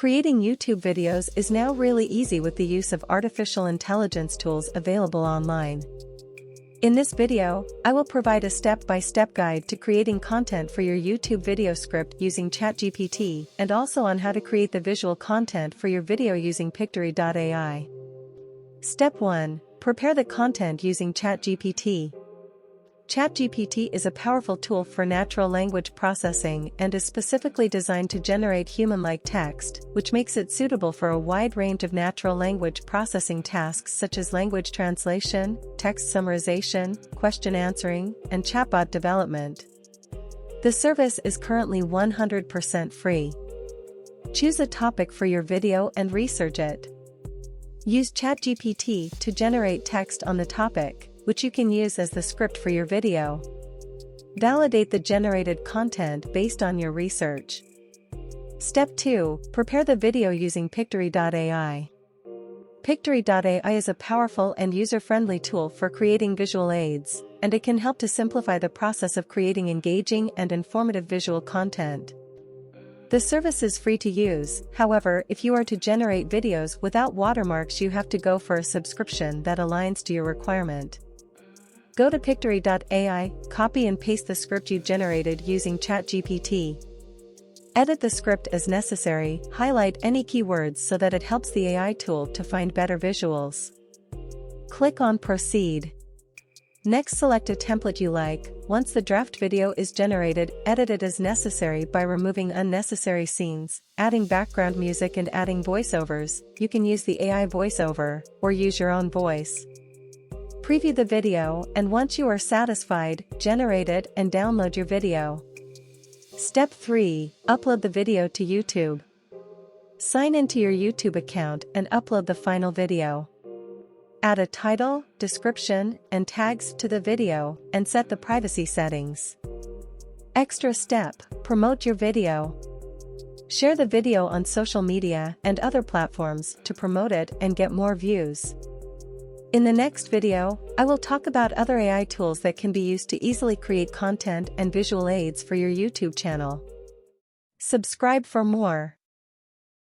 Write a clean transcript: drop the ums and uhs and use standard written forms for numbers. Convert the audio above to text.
Creating YouTube videos is now really easy with the use of artificial intelligence tools available online. In this video, I will provide a step-by-step guide to creating content for your YouTube video script using ChatGPT and also on how to create the visual content for your video using Pictory.ai. Step 1. Prepare the content using ChatGPT. ChatGPT is a powerful tool for natural language processing and is specifically designed to generate human-like text, which makes it suitable for a wide range of natural language processing tasks such as language translation, text summarization, question answering, and chatbot development. The service is currently 100% free. Choose a topic for your video and research it. Use ChatGPT to generate text on the topic, which you can use as the script for your video. Validate the generated content based on your research. Step 2. Prepare the video using Pictory.ai. Pictory.ai is a powerful and user-friendly tool for creating visual aids, and it can help to simplify the process of creating engaging and informative visual content. The service is free to use, however, if you are to generate videos without watermarks, you have to go for a subscription that aligns to your requirement. Go to Pictory.ai, copy and paste the script you generated using ChatGPT. Edit the script as necessary, highlight any keywords so that it helps the AI tool to find better visuals. Click on Proceed. Next, select a template you like. Once the draft video is generated, edit it as necessary by removing unnecessary scenes, adding background music and adding voiceovers. You can use the AI voiceover, or use your own voice. Preview the video, and once you are satisfied, generate it and download your video. Step 3. Upload the video to YouTube. Sign into your YouTube account and upload the final video. Add a title, description, and tags to the video, and set the privacy settings. Extra step: promote your video. Share the video on social media and other platforms to promote it and get more views. In the next video, I will talk about other AI tools that can be used to easily create content and visual aids for your YouTube channel. Subscribe for more.